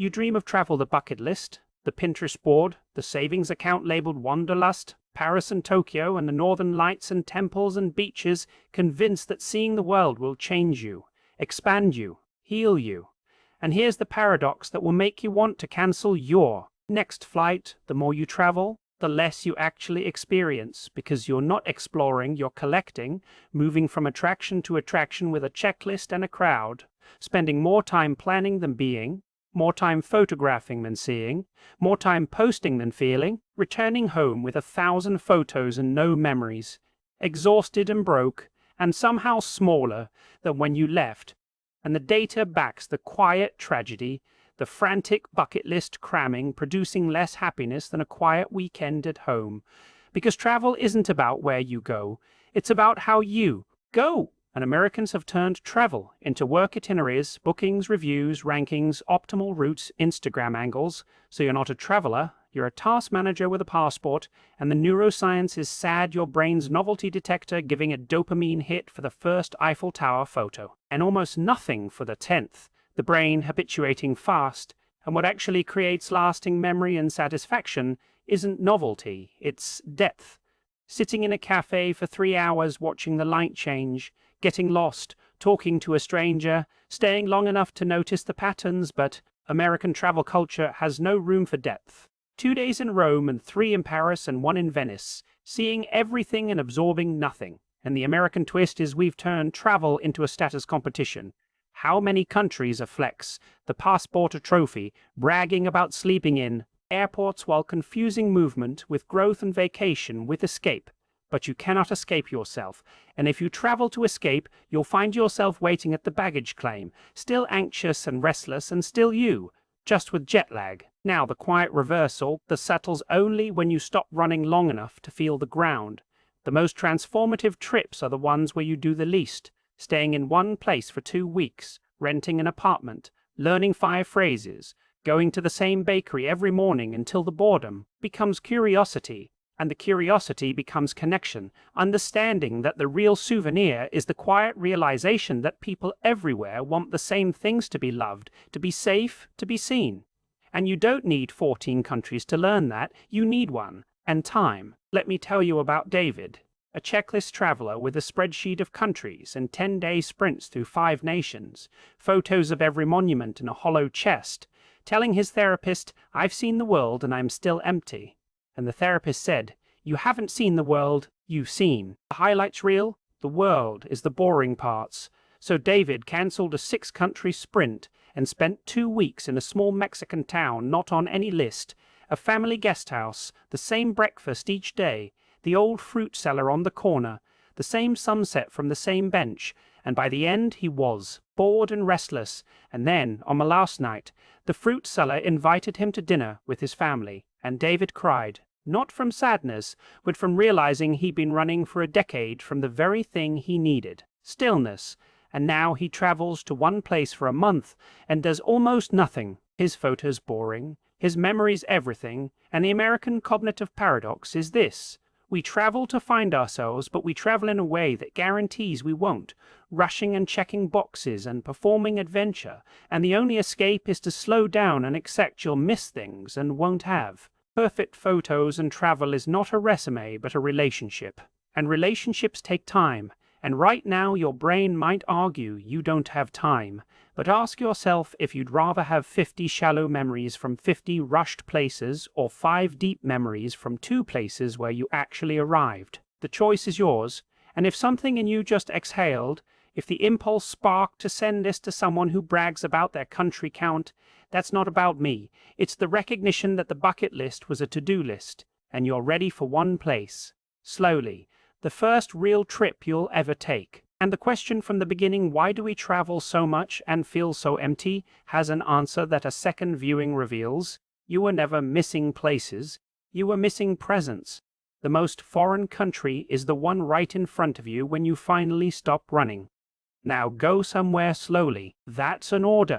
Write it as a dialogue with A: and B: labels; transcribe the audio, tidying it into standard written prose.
A: You dream of travel, the bucket list, the Pinterest board, the savings account labeled Wanderlust, Paris and Tokyo, and the northern lights and temples and beaches, convinced that seeing the world will change you, expand you, heal you. And here's the paradox that will make you want to cancel your next flight. The more you travel, the less you actually experience, because you're not exploring, you're collecting, moving from attraction to attraction with a checklist and a crowd, spending more time planning than being, more time photographing than seeing, more time posting than feeling, returning home with 1,000 photos and no memories, exhausted and broke, and somehow smaller than when you left. And the data backs the quiet tragedy, the frantic bucket list cramming, producing less happiness than a quiet weekend at home. Because travel isn't about where you go, it's about how you go. And Americans have turned travel into work itineraries, bookings, reviews, rankings, optimal routes, Instagram angles. So you're not a traveler, you're a task manager with a passport, and the neuroscience is sad your brain's novelty detector giving a dopamine hit for the first Eiffel Tower photo, and almost nothing for the 10th, the brain habituating fast, and what actually creates lasting memory and satisfaction isn't novelty, it's depth. Sitting in a café for 3 hours watching the light change, getting lost, talking to a stranger, staying long enough to notice the patterns, but American travel culture has no room for depth. 2 days in Rome and 3 in Paris and 1 in Venice, seeing everything and absorbing nothing. And the American twist is we've turned travel into a status competition. How many countries a flex, the passport a trophy, bragging about sleeping in airports while confusing movement with growth and vacation with escape. But you cannot escape yourself, and if you travel to escape, you'll find yourself waiting at the baggage claim, still anxious and restless and still you, just with jet lag. Now the quiet reversal that settles only when you stop running long enough to feel the ground. The most transformative trips are the ones where you do the least, staying in one place for 2 weeks, renting an apartment, learning 5 phrases, going to the same bakery every morning until the boredom becomes curiosity, and the curiosity becomes connection, understanding that the real souvenir is the quiet realization that people everywhere want the same things: to be loved, to be safe, to be seen. And you don't need 14 countries to learn that, you need one, and time. Let me tell you about David, a checklist traveler with a spreadsheet of countries and 10-day sprints through 5 nations, photos of every monument and a hollow chest, telling his therapist, "I've seen the world and I'm still empty." And the therapist said, "You haven't seen the world, you've seen the highlights reel. The world is the boring parts." So David cancelled a 6-country sprint and spent 2 weeks in a small Mexican town not on any list, a family guest house, the same breakfast each day, the old fruit cellar on the corner, the same sunset from the same bench, and by the end he was bored and restless. And then, on the last night, the fruit seller invited him to dinner with his family, and David cried, not from sadness, but from realizing he'd been running for a decade from the very thing he needed, stillness. And now he travels to one place for a month and does almost nothing. His photos boring, his memories everything, and the American cognitive paradox is this: we travel to find ourselves, but we travel in a way that guarantees we won't, rushing and checking boxes and performing adventure, and the only escape is to slow down and accept you'll miss things and won't have perfect photos. And travel is not a resume but a relationship, and relationships take time. And right now your brain might argue you don't have time, but ask yourself if you'd rather have 50 shallow memories from 50 rushed places or 5 deep memories from 2 places where you actually arrived. The choice is yours, and if something in you just exhaled, if the impulse sparked to send this to someone who brags about their country count, that's not about me. It's the recognition that the bucket list was a to-do list, and you're ready for one place. Slowly. The first real trip you'll ever take. And the question from the beginning, why do we travel so much and feel so empty, has an answer that a second viewing reveals. You were never missing places, you were missing presence. The most foreign country is the one right in front of you when you finally stop running. Now go somewhere slowly. That's an order.